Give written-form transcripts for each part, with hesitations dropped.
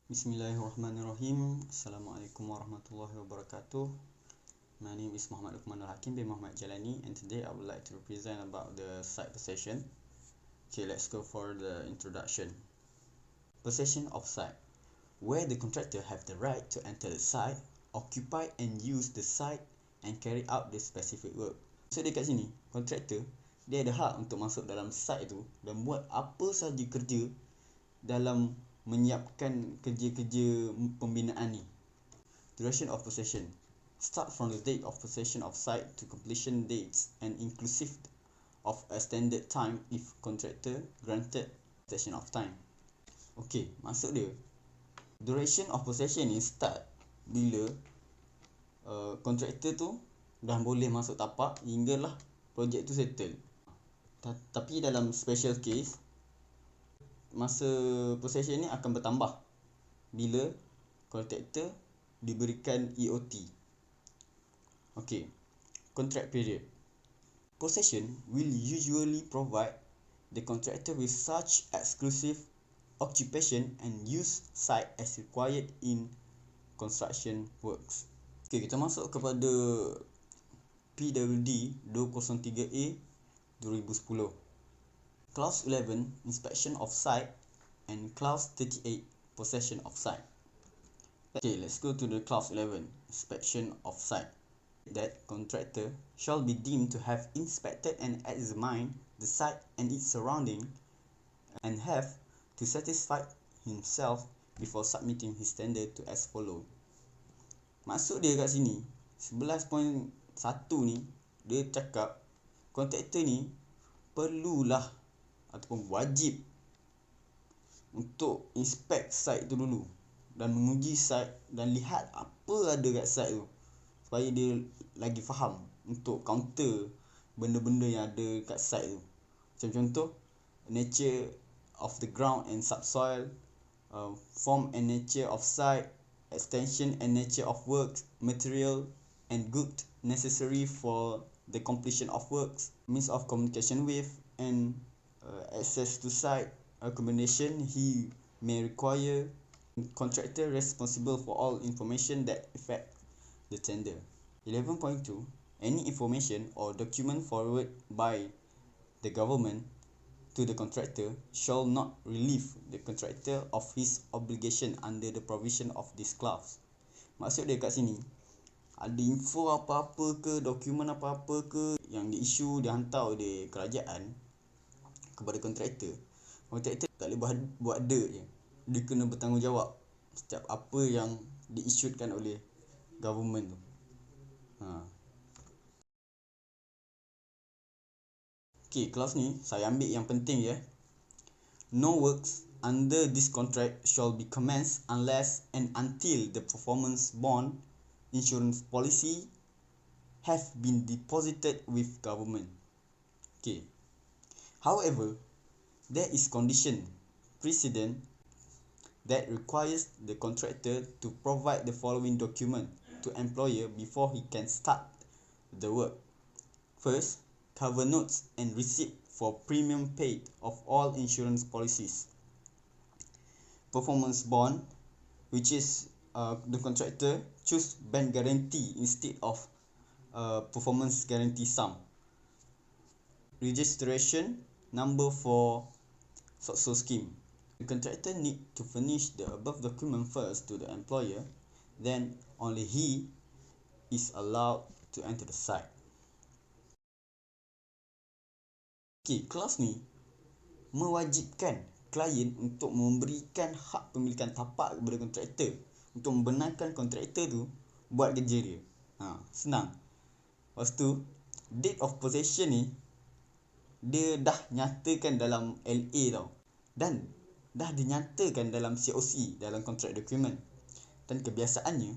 Bismillahirrahmanirrahim. Assalamualaikum warahmatullahi wabarakatuh. My name is Muhammad Luqmanul Hakim bin Muhammad Jalani, and today I would like to present about the site possession. Okay, let's go for the introduction. Possession of site, where the contractor have the right to enter the site, occupy and use the site and carry out the specific work. So dekat sini, contractor dia ada hak untuk masuk dalam site tu dan buat apa sahaja kerja dalam menyiapkan kerja-kerja pembinaan ni. Duration of possession, start from the date of possession of site to completion dates and inclusive of a standard time if contractor granted possession of time. Okay, maksud dia duration of possession ni start bila contractor tu dah boleh masuk tapak hinggalah projek tu settle. Tapi dalam special case, masa possession ni akan bertambah bila contractor diberikan EOT. Okay, contract period. Possession will usually provide the contractor with such exclusive occupation and use site as required in construction works. Okay, kita masuk kepada PWD 203A 2010. Clause 11, inspection of site, and Clause 38, possession of site. Okay, let's go to the Clause 11, inspection of site. That contractor shall be deemed to have inspected and examined the site and its surrounding and have to satisfy himself before submitting his tender to as follow. Maksud dia kat sini 11.1 ni, dia cakap kontraktor ni perlulah ataupun wajib untuk inspect site tu dulu dan menguji site dan lihat apa ada kat site tu supaya dia lagi faham untuk counter benda-benda yang ada kat site tu. Macam contoh, nature of the ground and subsoil, form and nature of site, extension and nature of works, material and good necessary for the completion of works, means of communication with, and access to site, accommodation he may require, contractor responsible for all information that affect the tender. 11.2, any information or document forwarded by the government to the contractor shall not relieve the contractor of his obligation under the provision of this clause. Maksud dia kat sini, ada info apa-apa ke, dokumen apa-apa ke yang diisu, dihantar oleh kerajaan kepada kontraktor tak boleh buat je. Dia kena bertanggungjawab setiap apa yang diissuedkan oleh government tu. Okay, clause ni saya ambil yang penting je. No works under this contract shall be commenced unless and until the performance bond insurance policy have been deposited with government. Okay. However, there is condition precedent that requires the contractor to provide the following document to employer before he can start the work. First, cover notes and receipt for premium paid of all insurance policies. Performance bond, which is the contractor choose bank guarantee instead of performance guarantee sum. Registration number for SOCSO scheme. The contractor need to furnish the above document first to the employer, then only he is allowed to enter the site. Okay, clause ni mewajibkan klien untuk memberikan hak pemilikan tapak kepada kontraktor untuk membenarkan kontraktor tu buat kerja dia. Senang. Lepas tu, date of possession ni dia dah nyatakan dalam LA tau, dan dah dinyatakan dalam COC, dalam contract document. Dan kebiasaannya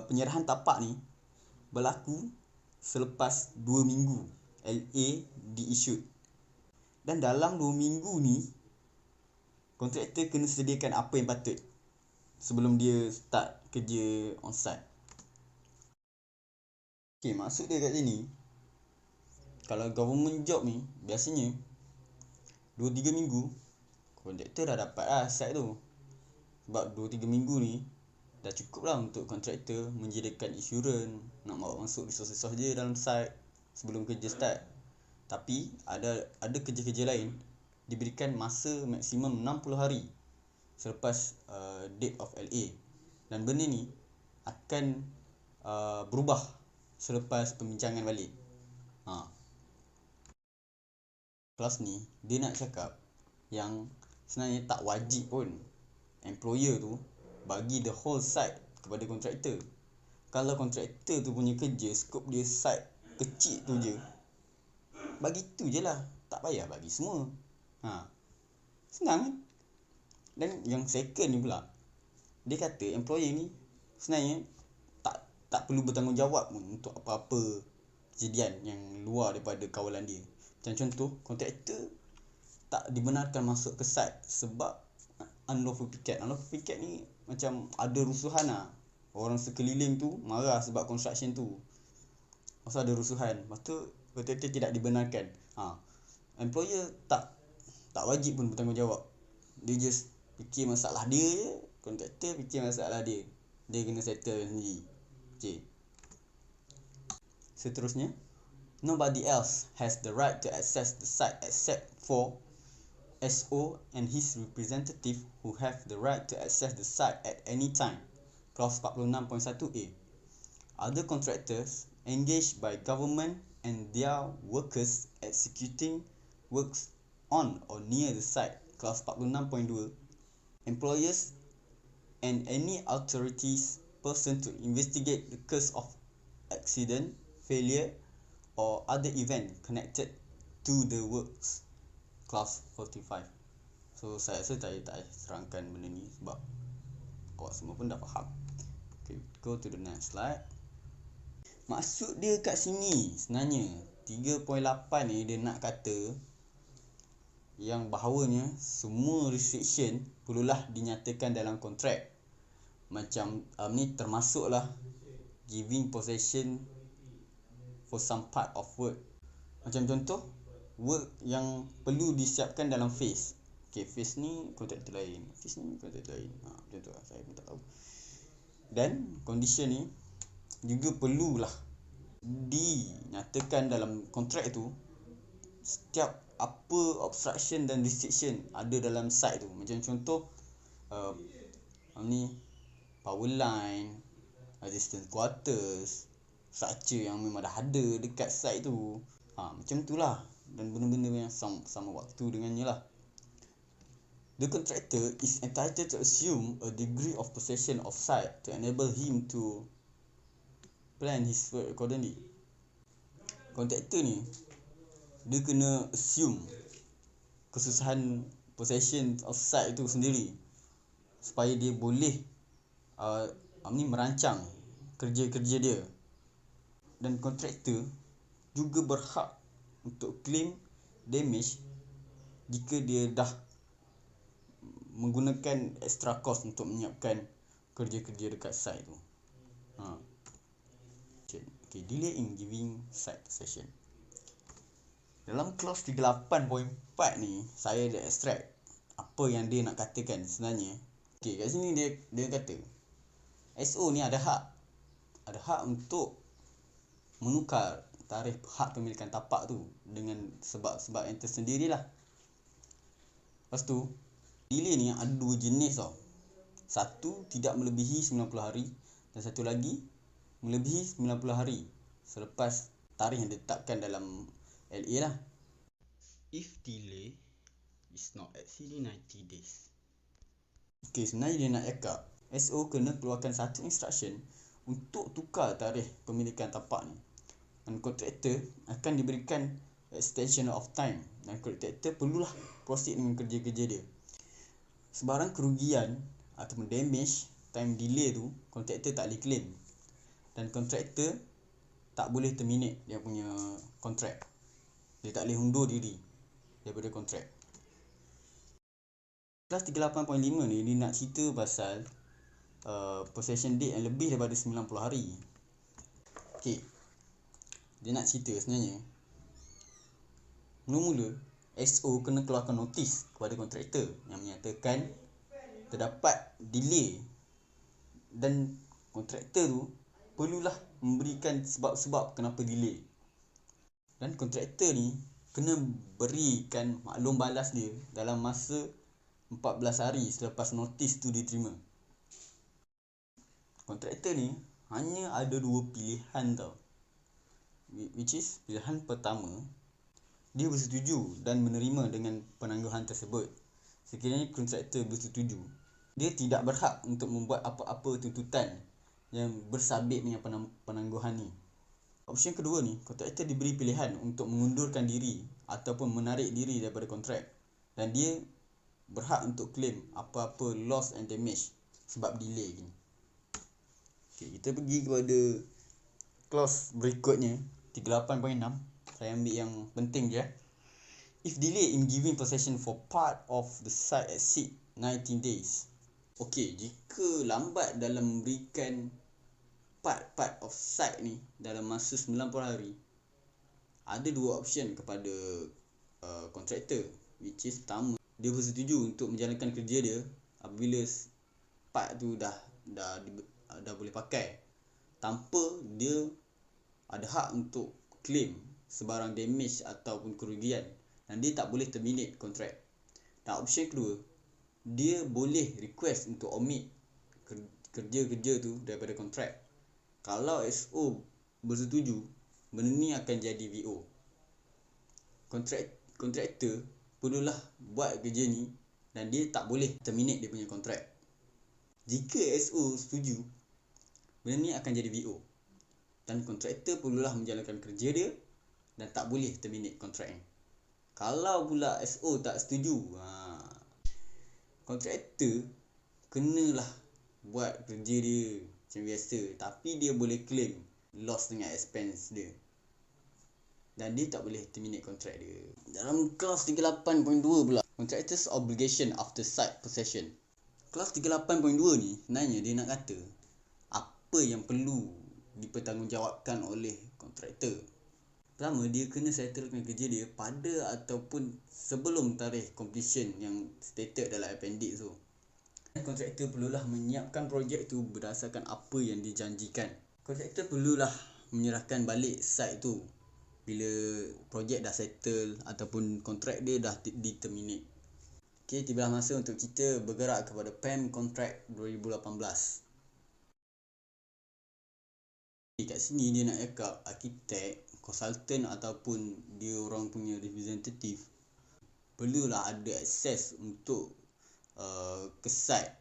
penyerahan tapak ni berlaku selepas 2 minggu LA di-issued. Dan dalam 2 minggu ni kontraktor kena sediakan apa yang patut sebelum dia start kerja on site. Okay, maksud dia kat sini, kalau government job ni biasanya 2-3 minggu kontraktor dah dapat site tu. Sebab 2-3 minggu ni dah cukup lah untuk kontraktor menjadikan insurans, nak bawa masuk resource dia dalam site sebelum kerja start. Tapi ada kerja-kerja lain diberikan masa maksimum 60 hari selepas date of LA, dan benda ni akan berubah selepas pembincangan balik. Kelas ni dia nak cakap yang sebenarnya tak wajib pun employer tu bagi the whole site kepada kontraktor. Kalau kontraktor tu punya kerja skop dia site kecil tu je, bagi tu je lah, tak payah bagi semua. Senang kan? Dan yang second ni pula, dia kata employer ni sebenarnya tak perlu bertanggungjawab pun untuk apa-apa kejadian yang luar daripada kawalan dia. Macam contoh, kontraktor tak dibenarkan masuk ke site sebab unlawful picket. Unlawful picket ni macam ada rusuhan lah. Orang sekeliling tu marah sebab construction tu, pasal ada rusuhan. Lepas tu kontraktor tidak dibenarkan. Employer tak wajib pun bertanggungjawab. Dia just fikir masalah dia je. Kontraktor fikir masalah dia. Dia kena settle sendiri. Okay. Seterusnya, nobody else has the right to access the site except for SO and his representative who have the right to access the site at any time. Clause 46.1a. Other contractors engaged by government and their workers executing works on or near the site. Clause 46.2. Employers and any authorities person to investigate the cause of accident, failure or other event connected to the works. Clause 45. So saya rasa tak serangkan benda ni sebab awak semua pun dah faham. Okay, go to the next slide. Maksud dia kat sini sebenarnya 3.8 ni dia nak kata yang bahawanya semua restriction perlulah dinyatakan dalam kontrak. Macam ni termasuklah giving possession for some part of work. Macam contoh, work yang perlu disiapkan dalam phase. Okay, phase ni kontraktor lain, phase ni kontraktor lain. Macam tu lah, saya pun tak tahu. Dan condition ni juga perlulah dinyatakan dalam kontrak tu setiap apa obstruction dan restriction ada dalam site tu. Macam contoh ni power line, assistant quarters, structure yang memang dah ada dekat site tu. Macam tu lah. Dan benda-benda yang sama waktu dengannya lah. The contractor is entitled to assume a degree of possession of site to enable him to plan his work accordingly. Contractor ni dia kena assume kesusahan possession of site tu sendiri supaya dia boleh merancang kerja-kerja dia. Dan kontraktor juga berhak untuk claim damage jika dia dah menggunakan extra cost untuk menyiapkan kerja-kerja dekat site tu. Okay, delay in giving site possession. Dalam clause 38.4 ni saya dah extract apa yang dia nak katakan sebenarnya. Okay, kat sini dia kata SO ni ada hak untuk menukar tarikh hak pemilikan tapak tu dengan sebab-sebab yang tersendirilah. Lepas tu, delay ni ada dua jenis tau. Satu, tidak melebihi 90 hari dan satu lagi melebihi 90 hari selepas tarikh yang ditetapkan dalam LA lah. If delay is not exceeding 90 days. Okay, sebenarnya dia nak cakap SO kena keluarkan satu instruction untuk tukar tarikh pemilikan tapak ni. Dan kontraktor akan diberikan extension of time dan kontraktor perlulah proceed dengan kerja-kerja dia. Sebarang kerugian ataupun damage time delay tu kontraktor tak boleh claim, dan kontraktor tak boleh terminate dia punya kontrak. Dia tak boleh undur diri daripada kontrak. Kelas 38.5 ni dia nak cerita pasal possession date yang lebih daripada 90 hari. Okay, dia nak cerita sebenarnya mula-mula SO kena keluarkan notis kepada kontraktor yang menyatakan terdapat delay dan kontraktor tu perlulah memberikan sebab-sebab kenapa delay. Dan kontraktor ni kena berikan maklum balas dia dalam masa 14 hari selepas notis tu diterima. Kontraktor ni hanya ada dua pilihan tau. Which is, pilihan pertama, dia bersetuju dan menerima dengan penangguhan tersebut. Sekiranya kontraktor bersetuju, dia tidak berhak untuk membuat apa-apa tuntutan yang bersabit dengan penangguhan ni. Option kedua ni, kontraktor diberi pilihan untuk mengundurkan diri ataupun menarik diri daripada kontrak, dan dia berhak untuk claim apa-apa loss and damage sebab delay ni. Okay, kita pergi kepada clause berikutnya, 38.6. Saya ambil yang penting je. If delay in giving possession for part of the site exceed 19 days. Okey, jika lambat dalam memberikan part of site ni dalam masa 90 hari, ada dua option kepada kontraktor, which is pertama, dia bersetuju untuk menjalankan kerja dia apabila part tu dah boleh pakai, tanpa dia ada hak untuk claim sebarang damage ataupun kerugian, dan dia tak boleh terminate kontrak. Dan option kedua, dia boleh request untuk omit kerja-kerja tu daripada kontrak. Kalau SO bersetuju, benda ni akan jadi VO. Kontraktor perlulah buat kerja ni dan dia tak boleh terminate dia punya kontrak. Jika SO setuju, benda ni akan jadi VO. Dan kontraktor perlulah menjalankan kerja dia dan tak boleh terminate kontrak ni. Kalau pula SO tak setuju, kontraktor kenalah buat kerja dia macam biasa, tapi dia boleh claim loss dengan expense dia, dan dia tak boleh terminate kontrak dia. Dalam clause 38.2 pula, contractor's obligation after site possession. Clause 38.2 ni sebenarnya dia nak kata apa yang perlu dipertanggungjawabkan oleh kontraktor. Pertama, dia kena settlekan kerja dia pada ataupun sebelum tarikh completion yang stated dalam appendix tu. Kontraktor perlulah menyiapkan projek tu berdasarkan apa yang dijanjikan. Kontraktor perlulah menyerahkan balik site tu bila projek dah settle ataupun kontrak dia dah determinate. Okay, tibalah masa untuk kita bergerak kepada PEM Contract 2018. Kat sini dia nak cakap arkitek, konsultan ataupun dia orang punya representative perlulah ada akses untuk ke site,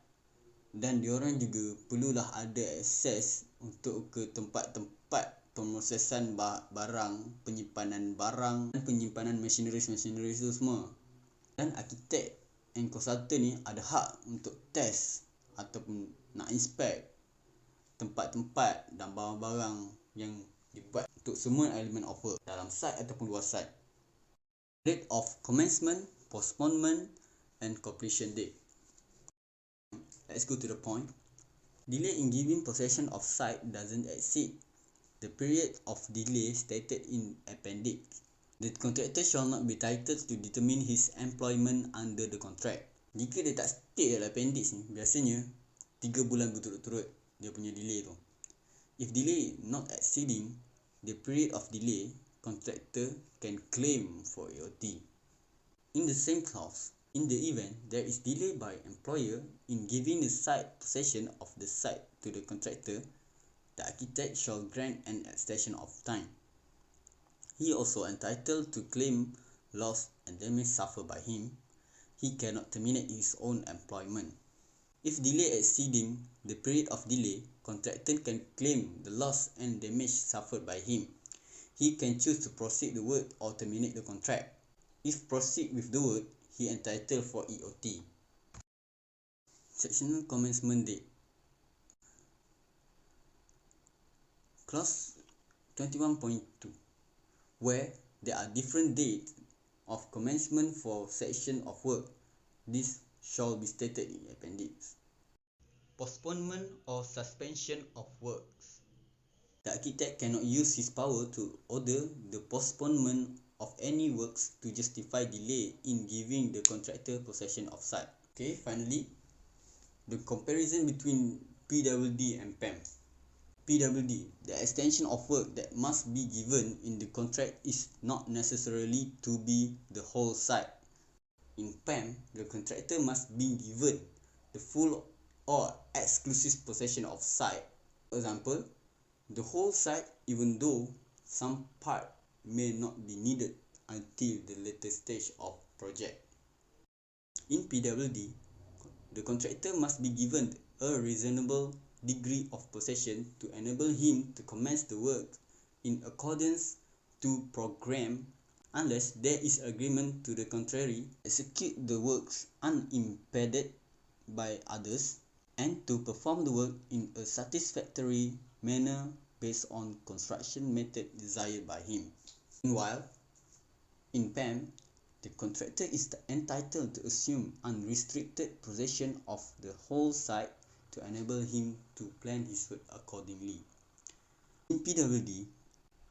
dan dia orang juga perlulah ada akses untuk ke tempat-tempat pemrosesan barang, penyimpanan barang dan penyimpanan machineries tu semua. Dan arkitek and konsultan ni ada hak untuk test ataupun nak inspect tempat-tempat dan barang-barang yang dibuat untuk semua elemen of work dalam site ataupun luar site. Date of commencement, postponement and completion date. Let's go to the point. Delay in giving possession of site doesn't exceed the period of delay stated in appendix. The contractor shall not be entitled to determine his employment under the contract. Jika dia tak state dalam appendix ni, biasanya 3 bulan berturut-turut dia punya delay tu. If delay not exceeding the period of delay, contractor can claim for AOT. In the same clause, in the event there is delay by employer in giving the site possession of the site to the contractor, the architect shall grant an extension of time. He also entitled to claim loss and damage suffered by him. He cannot terminate his own employment. If delay exceeding the period of delay, contractor can claim the loss and damage suffered by him. He can choose to proceed the work or terminate the contract. If proceed with the work, he entitled for EOT. Sectional commencement date. Clause 21.2, where there are different dates of commencement for section of work, this shall be stated in appendix. Postponement or suspension of works. The architect cannot use his power to order the postponement of any works to justify delay in giving the contractor possession of site. Okay, finally, the comparison between PWD and PAM. PWD, the extension of work that must be given in the contract is not necessarily to be the whole site. In PAM, the contractor must be given the full or exclusive possession of site. For example, the whole site, even though some part may not be needed until the later stage of project. In PWD, the contractor must be given a reasonable degree of possession to enable him to commence the work in accordance to program unless there is agreement to the contrary, execute the works unimpeded by others, and to perform the work in a satisfactory manner based on construction method desired by him. Meanwhile, in PAM, the contractor is entitled to assume unrestricted possession of the whole site to enable him to plan his work accordingly. In PWD,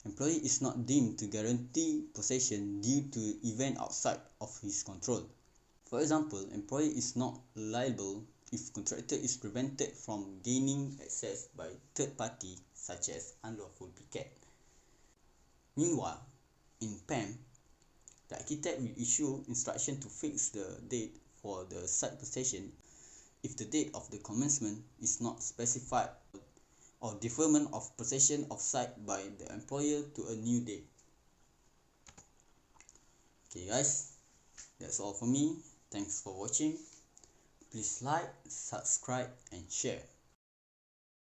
employee is not deemed to guarantee possession due to event outside of his control. For example, employee is not liable if contractor is prevented from gaining access by third party such as unlawful picket. Meanwhile, in PAM, the architect will issue instruction to fix the date for the site possession if the date of the commencement is not specified, or deferment of possession of site by the employer to a new date. Okay guys, that's all for me. Thanks for watching. Please like, subscribe and share.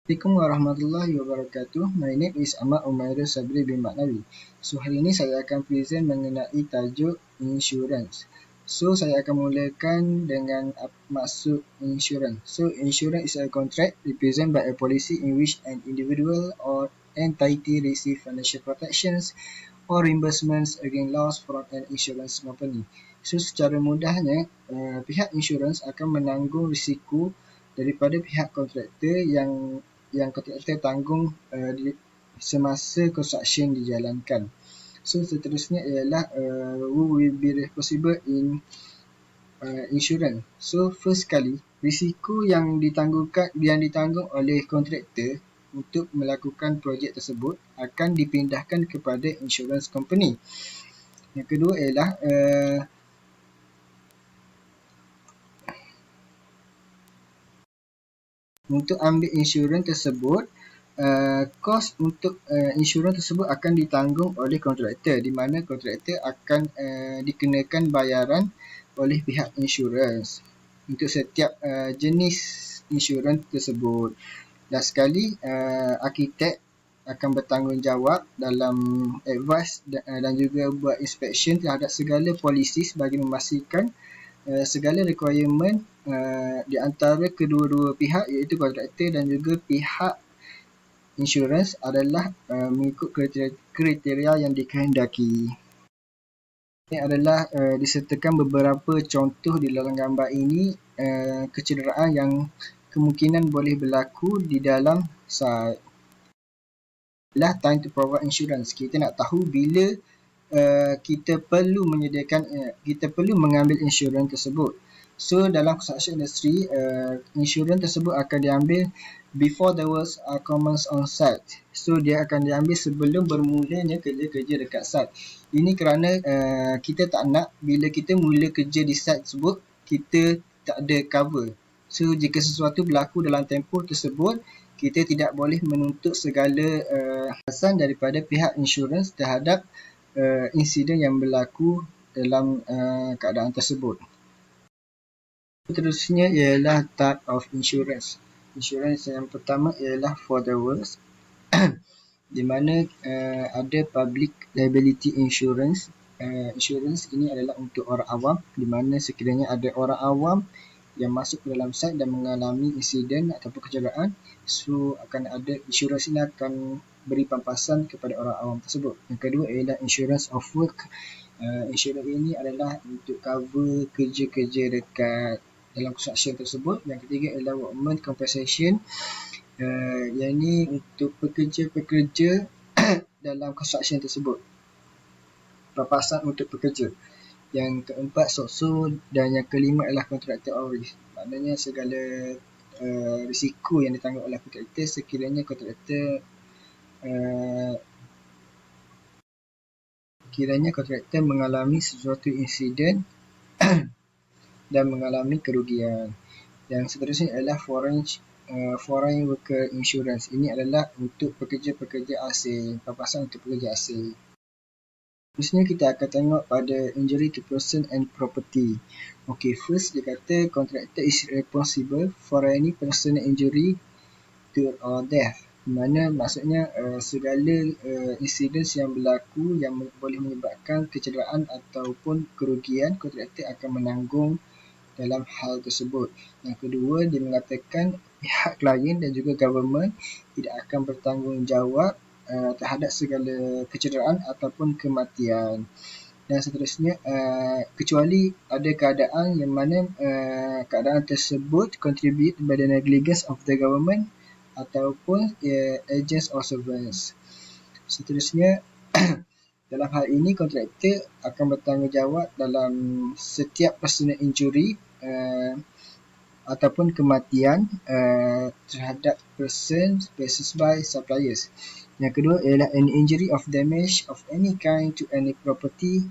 Assalamualaikum warahmatullahi wabarakatuh. My name is Ahmad Umairul Sabri bin Maknawi. So hari ini saya akan present mengenai tajuk insurance. So saya akan mulakan dengan maksud insurance. So insurance is a contract represented by a policy in which an individual or entity receive financial protections or reimbursements against loss from an insurance company. So secara mudahnya, pihak insurans akan menanggung risiko daripada pihak kontraktor yang kontraktor tanggung semasa construction dijalankan. So seterusnya ialah who will be responsible in insurance. So first kali, risiko yang ditanggung oleh kontraktor untuk melakukan projek tersebut akan dipindahkan kepada insurance company. Yang kedua ialah untuk ambil insurans tersebut, kos untuk insurans tersebut akan ditanggung oleh kontraktor, di mana kontraktor akan dikenakan bayaran oleh pihak insurans untuk setiap jenis insurans tersebut. Last sekali, arkitek akan bertanggungjawab dalam advice dan juga buat inspection terhadap segala polisi bagi memastikan segala requirement di antara kedua-dua pihak iaitu kontraktor dan juga pihak insurans adalah mengikut kriteria yang dikehendaki. Ini adalah disertakan beberapa contoh di dalam gambar ini kecederaan yang kemungkinan boleh berlaku di dalam site. Adalah time to provide insurance. Kita nak tahu bila kita perlu mengambil insurans tersebut. So dalam construction industry, insurans tersebut akan diambil before the works are commenced on site. So dia akan diambil sebelum bermulanya kerja-kerja dekat site. Ini kerana kita tak nak bila kita mula kerja di site tersebut, kita tak ada cover. So jika sesuatu berlaku dalam tempoh tersebut, kita tidak boleh menuntut segala alasan daripada pihak insurans terhadap insiden yang berlaku dalam keadaan tersebut. Seterusnya ialah type of insurance. Insurance yang pertama ialah for the works di mana ada public liability insurance. Insurance ini adalah untuk orang awam, di mana sekiranya ada orang awam yang masuk ke dalam site dan mengalami insiden ataupun kecederaan, so akan ada insurans ini akan beri pampasan kepada orang awam tersebut. Yang kedua ialah insurance of work. Insurans ini adalah untuk cover kerja-kerja dekat dalam construction tersebut. Yang ketiga ialah workman compensation. Yang ini untuk pekerja-pekerja dalam construction tersebut, pampasan untuk pekerja. Yang keempat SOSO dan yang kelima ialah contractor risk. Maknanya segala risiko yang ditanggung oleh kontraktor sekiranya kontraktor mengalami sesuatu insiden dan mengalami kerugian. Yang seterusnya adalah foreign worker insurance. Ini adalah untuk pekerja-pekerja asing, papasan untuk pekerja asing. Seterusnya kita akan tengok pada injury to person and property. Okay, first dia kata contractor is responsible for any personal injury to or death. Di mana maksudnya segala insiden yang berlaku yang boleh menyebabkan kecederaan ataupun kerugian, kontraktor akan menanggung dalam hal tersebut. Yang kedua, dia mengatakan pihak klien dan juga government tidak akan bertanggungjawab terhadap segala kecederaan ataupun kematian. Dan seterusnya, kecuali ada keadaan yang mana keadaan tersebut contribute by the negligence of the government ataupun agents or servants. Seterusnya, dalam hal ini kontraktor akan bertanggungjawab dalam setiap personal injury ataupun kematian terhadap persons by suppliers. Yang kedua ialah any injury of damage of any kind to any property.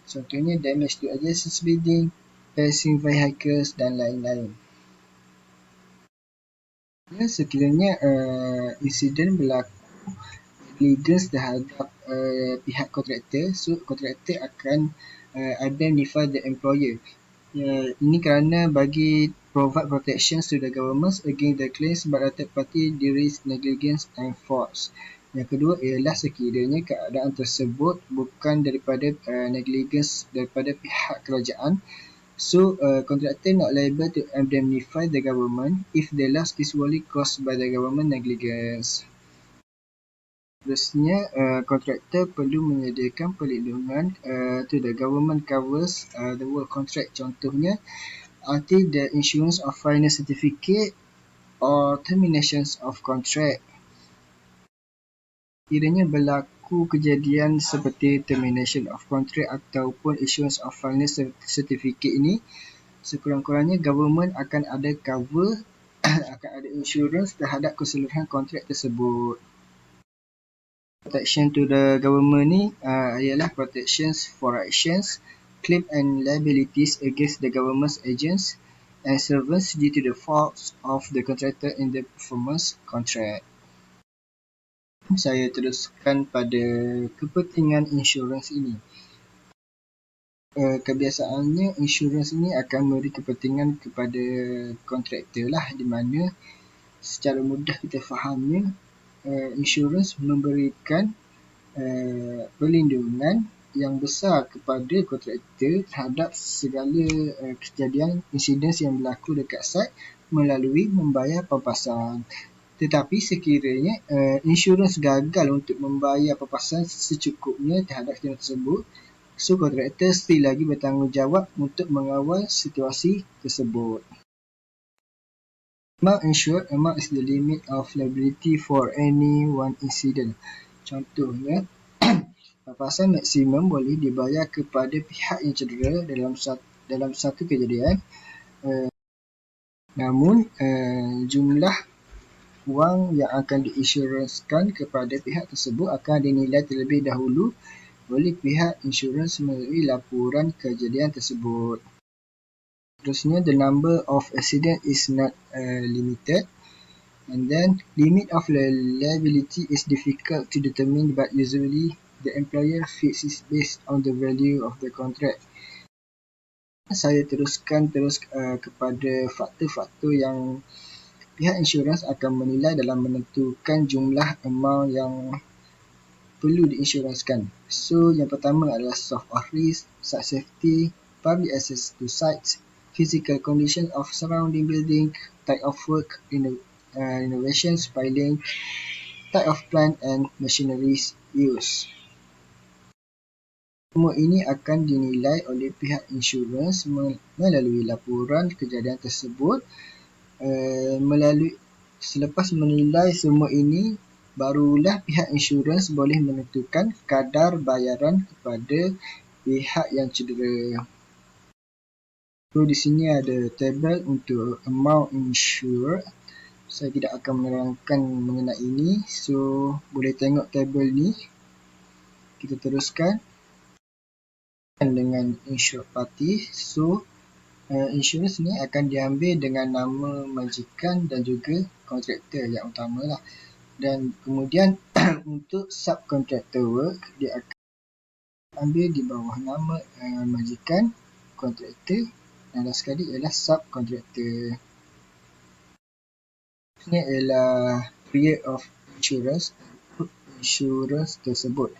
Contohnya damage to adjacent building, passing vehicles dan lain-lain. Sekiranya insiden berlaku negligence terhadap pihak kontraktor, so kontraktor akan identify the employer. Ini kerana bagi provide protections to the government against the claims by a third party during negligence and faults. Yang kedua ialah sekiranya keadaan tersebut bukan daripada negligence daripada pihak kerajaan, so contractor not liable to indemnify the government if the loss is solely caused by the government negligence. Seterusnya, kontraktor perlu menyediakan perlindungan to the government covers the whole contract. Contohnya, until the issuance of final certificate or terminations of contract. Kiranya berlaku kejadian seperti termination of contract ataupun issuance of final certificate ini, sekurang-kurangnya government akan ada cover, akan ada insurance terhadap keseluruhan kontrak tersebut. Protection to the government ni ialah protections for actions, claim and liabilities against the government's agents and servants due to the faults of the contractor in the performance contract. Saya teruskan pada kepentingan insurans ini. Kebiasaannya insurans ini akan memberi kepentingan kepada kontraktor lah, di mana secara mudah kita fahamnya insurans memberikan perlindungan yang besar kepada kontraktor terhadap segala kejadian insiden yang berlaku dekat site melalui membayar pampasan. Tetapi sekiranya insurans gagal untuk membayar pampasan secukupnya terhadap kejadian tersebut, so kontraktor still lagi bertanggungjawab untuk mengawal situasi tersebut. Amount insured, amount is the limit of liability for any one incident. Contohnya, pampasan maksimum boleh dibayar kepada pihak yang cedera dalam satu kejadian. Namun, jumlah wang yang akan diinsurансkan kepada pihak tersebut akan dinilai terlebih dahulu oleh pihak insurans melalui laporan kejadian tersebut. Terusnya, the number of accident is not limited. And then, limit of liability is difficult to determine, but usually the employer fixes based on the value of the contract. Saya teruskan kepada faktor-faktor yang pihak insurans akan menilai dalam menentukan jumlah amount yang perlu diinsyuranskan. So, yang pertama adalah source of risk, site safety, public access to sites, physical condition of surrounding building, type of work, innovations, piling, type of plant and machineries used. Semua ini akan dinilai oleh pihak insurans melalui laporan kejadian tersebut. Selepas menilai semua ini, barulah pihak insurans boleh menentukan kadar bayaran kepada pihak yang cedera. So di sini ada tabel untuk amount insured. Saya tidak akan menerangkan mengenai ini. So boleh tengok tabel ni. Kita teruskan dengan insured party. So insurans ni akan diambil dengan nama majikan dan juga kontraktor yang utama lah. Dan kemudian untuk subcontractor work, dia akan ambil di bawah nama majikan, kontraktor, dan last sekali ialah subcontractor. Ini ialah period of insurance tersebut.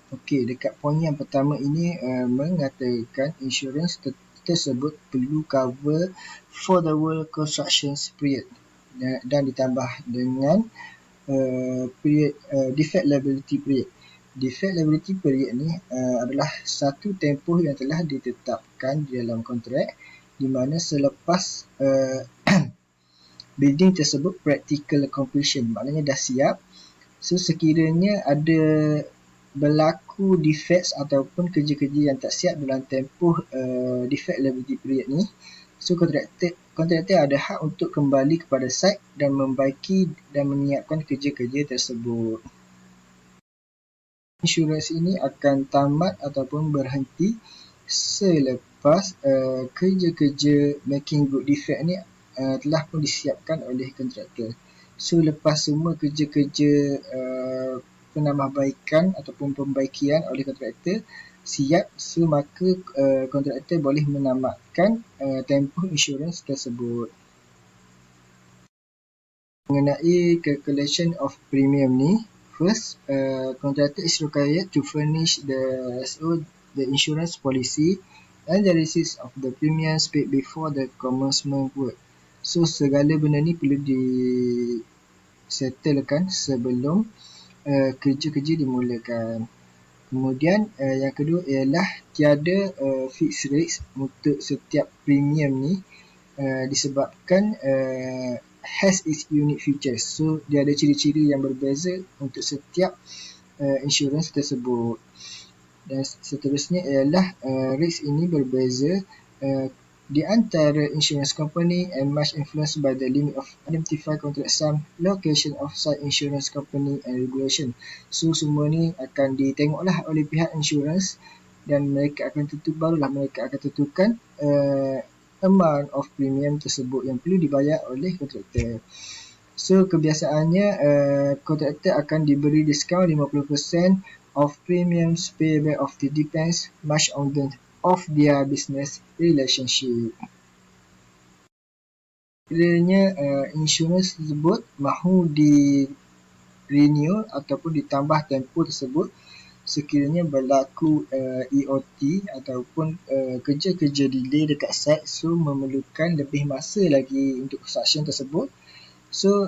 Okey, dekat poin yang pertama ini mengatakan insurance tersebut perlu cover for the whole construction period dan ditambah dengan period defect liability period. Defect liability period ni adalah satu tempoh yang telah ditetapkan di dalam kontrak di mana selepas building tersebut practical completion, maknanya dah siap. So sekiranya ada berlaku defects ataupun kerja-kerja yang tak siap dalam tempoh defect liability period ni, so kontraktor ada hak untuk kembali kepada site dan membaiki dan menyiapkan kerja-kerja tersebut. Insurans ini akan tamat ataupun berhenti selepas kerja-kerja making good defect ni telah pun disiapkan oleh kontraktor. So lepas semua kerja-kerja penambahbaikan ataupun pembaikian oleh kontraktor siap, so maka kontraktor boleh menamatkan tempoh insurans tersebut. Mengenai calculation of premium ni, first, contractor is required to furnish the insurance policy and the receipts of the premiums paid before the commencement work. So segala benda ni perlu disettlekan sebelum kerja-kerja dimulakan. Kemudian yang kedua ialah tiada fixed rates untuk setiap premium ni disebabkan has its unique features. So dia ada ciri-ciri yang berbeza untuk setiap insurans tersebut. Dan seterusnya ialah rates ini berbeza di antara insurance company and much influenced by the limit of identified contract sum, location of site insurance company and regulation. So semua ni akan ditengoklah oleh pihak insurance dan mereka akan tentukan amount of premium tersebut yang perlu dibayar oleh kontraktor. So kebiasaannya kontraktor akan diberi diskaun 50% of premiums payable of the depends much on the of their business relationship. Kiranya insurans tersebut mahu di renew ataupun ditambah tempoh tersebut sekiranya berlaku EOT ataupun kerja-kerja delay dekat site, so memerlukan lebih masa lagi untuk construction tersebut. So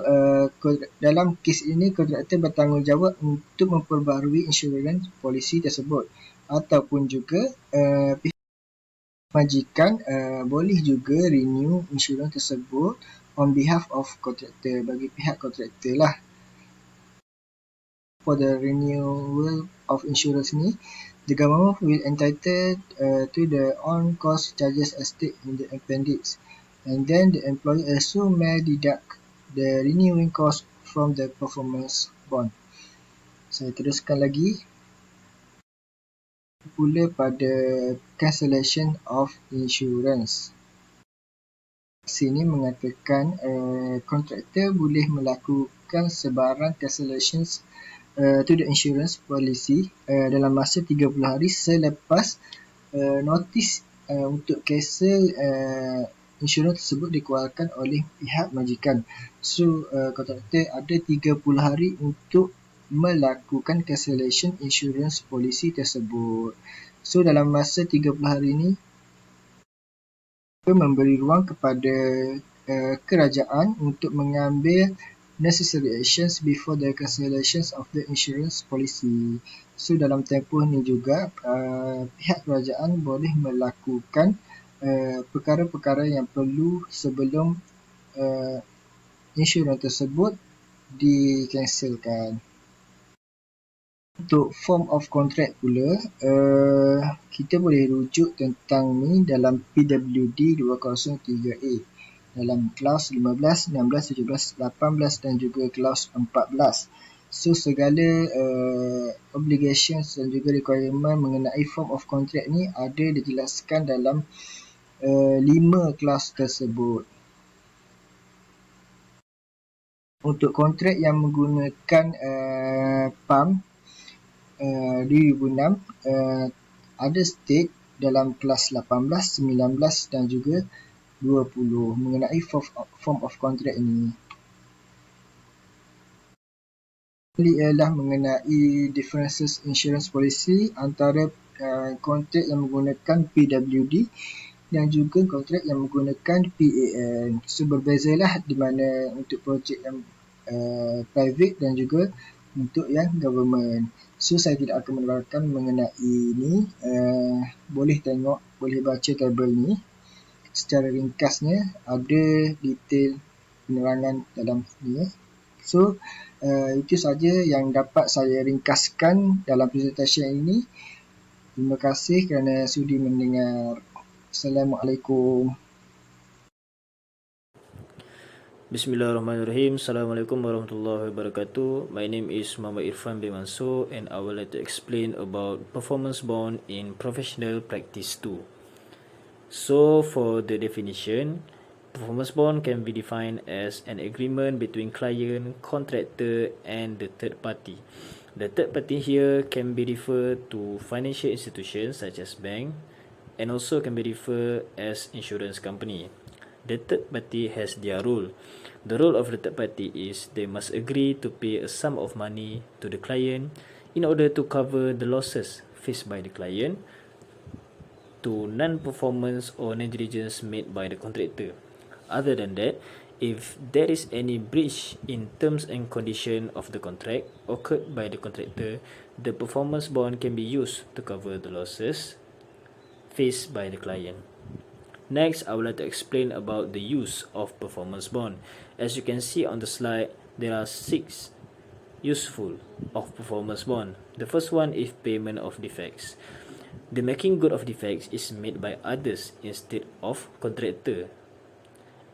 dalam kes ini kontraktor bertanggungjawab untuk memperbaharui insurans polisi tersebut ataupun juga pihak majikan boleh juga renew insurans tersebut on behalf of kontraktor, bagi pihak kontraktor lah. For the renewal of insurance ni, the government will entitled to the on-cost charges as stated in the appendix, and then the employer also may deduct the renewing cost from the performance bond. Saya teruskan lagi. Pula pada cancellation of insurance. Sini mengatakan kontraktor boleh melakukan sebarang cancellations to the insurance policy dalam masa 30 hari selepas notis untuk cancel insurans tersebut dikeluarkan oleh pihak majikan. So kontraktor ada 30 hari untuk melakukan cancellation insurance policy tersebut. So dalam masa 30 hari ini memberi ruang kepada kerajaan untuk mengambil necessary actions before the cancellations of the insurance policy. So dalam tempoh ni juga pihak kerajaan boleh melakukan perkara-perkara yang perlu sebelum insurans tersebut dicancelkan. Untuk form of contract pula, kita boleh rujuk tentang ni dalam PWD 203A dalam klaus 15, 16, 17, 18 dan juga klaus 14. So segala obligations dan juga requirement mengenai form of contract ni ada dijelaskan dalam 5 klaus tersebut. Untuk kontrak yang menggunakan PAM 2006 ada state dalam kelas 18, 19 dan juga 20 mengenai form of contract ini. Ini ialah mengenai differences insurance policy antara kontrak yang menggunakan PWD dan juga kontrak yang menggunakan PAN. So berbezalah di mana untuk projek yang private dan juga untuk yang government. So saya tidak akan menerangkan mengenai ini. Boleh tengok, boleh baca tabel ni. Secara ringkasnya ada detail penerangan dalam ni. So itu saja yang dapat saya ringkaskan dalam presentation ini. Terima kasih kerana sudi mendengar. Assalamualaikum. Bismillahirrahmanirrahim. Assalamualaikum warahmatullahi wabarakatuh. My name is Muhammad Irfan bin Mansur and I would like to explain about performance bond in professional practice 2. So for the definition, performance bond can be defined as an agreement between client, contractor and the third party. The third party here can be referred to financial institutions such as bank and also can be referred as insurance company. The third party has their role. The role of the third party is they must agree to pay a sum of money to the client in order to cover the losses faced by the client to non-performance or negligence made by the contractor. Other than that, if there is any breach in terms and condition of the contract occurred by the contractor, the performance bond can be used to cover the losses faced by the client. Next, I would like to explain about the use of performance bond. As you can see on the slide, there are 6 useful of performance bond. The first one is payment of defects. The making good of defects is made by others instead of contractor.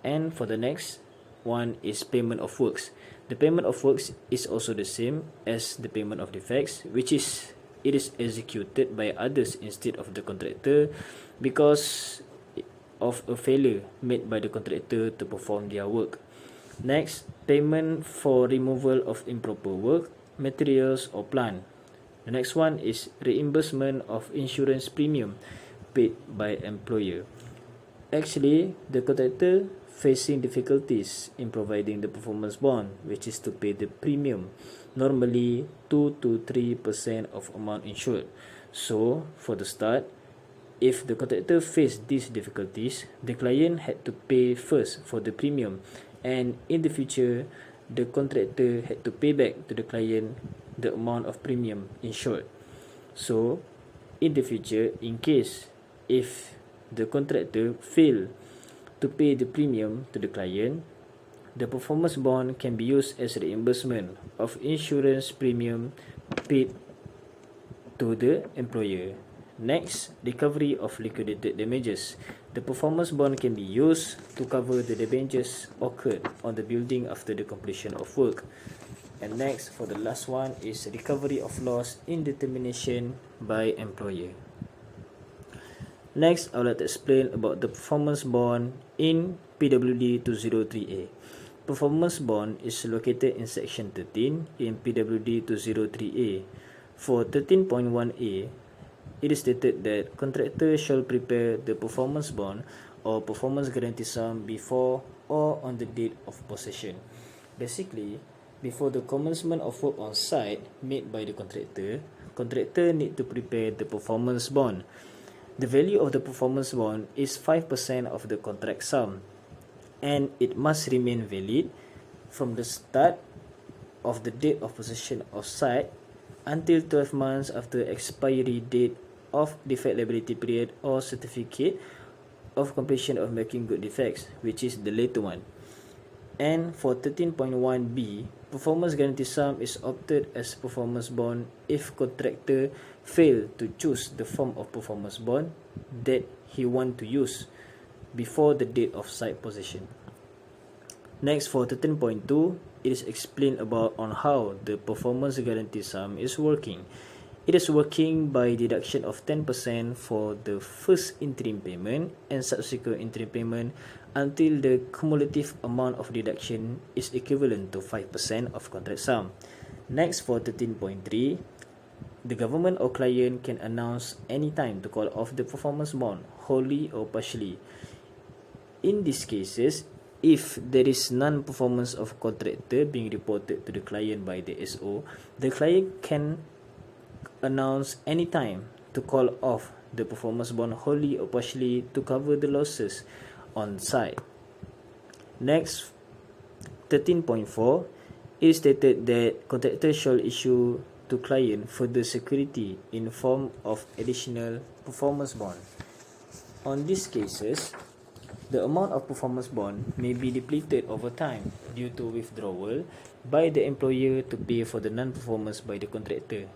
And for the next one is payment of works. The payment of works is also the same as the payment of defects, which is it is executed by others instead of the contractor because of a failure made by the contractor to perform their work. Next, payment for removal of improper work, materials or plant. The next one is reimbursement of insurance premium paid by employer. Actually, the contractor facing difficulties in providing the performance bond, which is to pay the premium, normally 2 to 3% of amount insured. So, for the start, if the contractor faced these difficulties, the client had to pay first for the premium, and in the future, the contractor had to pay back to the client the amount of premium insured. So, in the future, in case if the contractor fail to pay the premium to the client, the performance bond can be used as reimbursement of insurance premium paid to the employer. Next, recovery of liquidated damages. The performance bond can be used to cover the damages occurred on the building after the completion of work. And next, for the last one, is recovery of loss in determination by employer. Next, I would like to explain about the performance bond in PWD 203A. Performance bond is located in section 13 in PWD 203A. For 13.1A, it is stated that contractor shall prepare the performance bond or performance guarantee sum before or on the date of possession. Basically, before the commencement of work on site made by the contractor need to prepare the performance bond. The value of the performance bond is 5% of the contract sum, and it must remain valid from the start of the date of possession of site until 12 months after expiry date of defect liability period or certificate of completion of making good defects, which is the later one. And for 13.1b, performance guarantee sum is opted as performance bond if contractor fail to choose the form of performance bond that he want to use before the date of site possession. Next, for 13.2, it is explained about on how the performance guarantee sum is working. It is working by deduction of 10% for the first interim payment and subsequent interim payment until the cumulative amount of deduction is equivalent to 5% of contract sum. Next, for 13.3, the government or client can announce any time to call off the performance bond, wholly or partially. In these cases, if there is non-performance of contractor being reported to the client by the SO, the client can announce any time to call off the performance bond wholly or partially to cover the losses on site. Next, 13.4, it is stated that contractor shall issue to client further security in form of additional performance bond. On these cases, the amount of performance bond may be depleted over time due to withdrawal by the employer to pay for the non-performance by the contractor.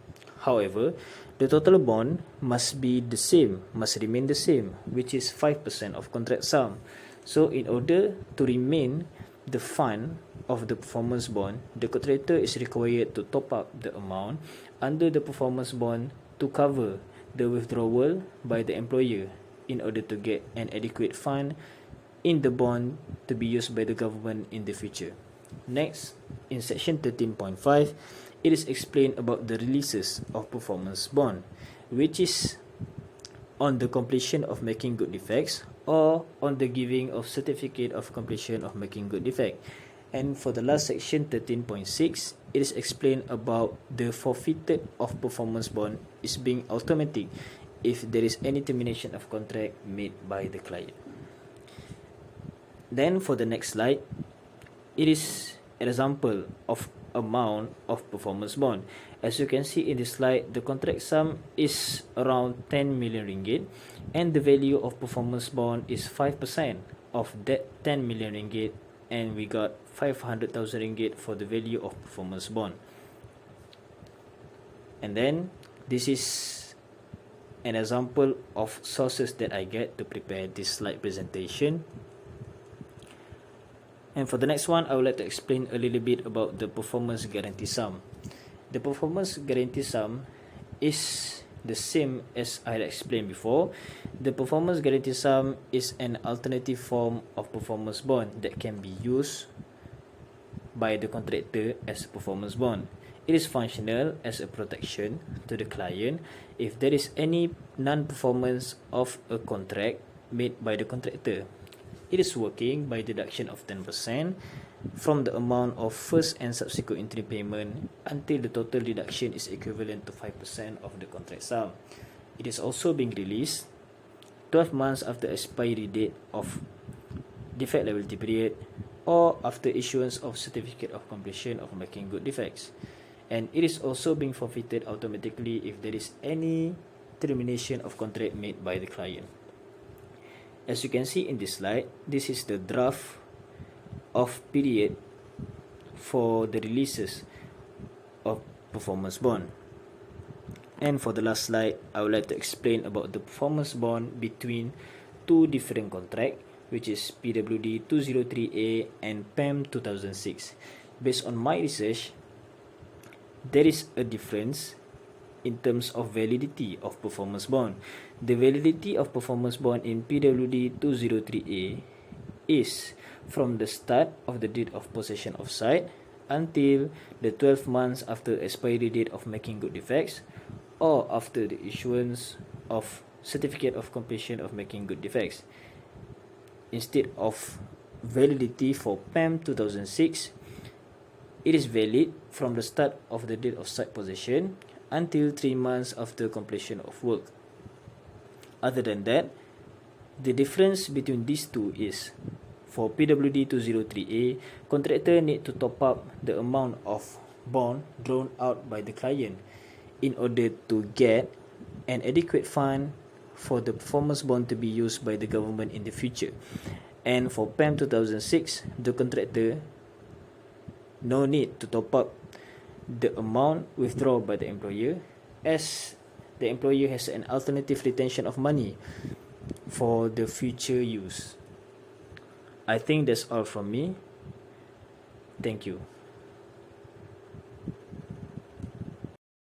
However, the total bond must remain the same, which is 5% of contract sum. So in order to remain the fund of the performance bond, the contractor is required to top up the amount under the performance bond to cover the withdrawal by the employer in order to get an adequate fund in the bond to be used by the government in the future. Next, in section 13.5, it is explained about the releases of performance bond, which is on the completion of making good defects or on the giving of certificate of completion of making good defect. And for the last section 13.6, it is explained about the forfeited of performance bond is being automatic if there is any termination of contract made by the client. Then for the next slide, it is an example of amount of performance bond. As you can see in this slide, the contract sum is around 10 million ringgit and the value of performance bond is 5% of that 10 million ringgit, and we got 500,000 ringgit for the value of performance bond. And then this is an example of sources that I get to prepare this slide presentation. And for the next one, I would like to explain a little bit about the performance guarantee sum. The performance guarantee sum is the same as I explained before. The performance guarantee sum is an alternative form of performance bond that can be used by the contractor as a performance bond. It is functional as a protection to the client if there is any non-performance of a contract made by the contractor. It is working by deduction of 10% from the amount of first and subsequent interim payment until the total deduction is equivalent to 5% of the contract sum. It is also being released 12 months after expiry date of defect liability period or after issuance of certificate of completion of making good defects. And it is also being forfeited automatically if there is any termination of contract made by the client. As you can see in this slide, this is the draft of period for the releases of performance bond. And for the last slide, I would like to explain about the performance bond between two different contracts, which is PWD 203A and PAM 2006. Based on my research, there is a difference in terms of validity of performance bond. The validity of performance bond in PWD 203A is from the start of the date of possession of site until the 12 months after expiry date of making good defects or after the issuance of certificate of completion of making good defects. Instead of validity for PAM 2006, it is valid from the start of the date of site possession until 3 months after completion of work. Other than that, the difference between these two is for PWD 203A, contractor need to top up the amount of bond drawn out by the client in order to get an adequate fund for the performance bond to be used by the government in the future. And for PAM 2006, the contractor no need to top up the amount withdrawn by the employer, as the employer has an alternative retention of money for the future use. I think that's all from me. Thank you.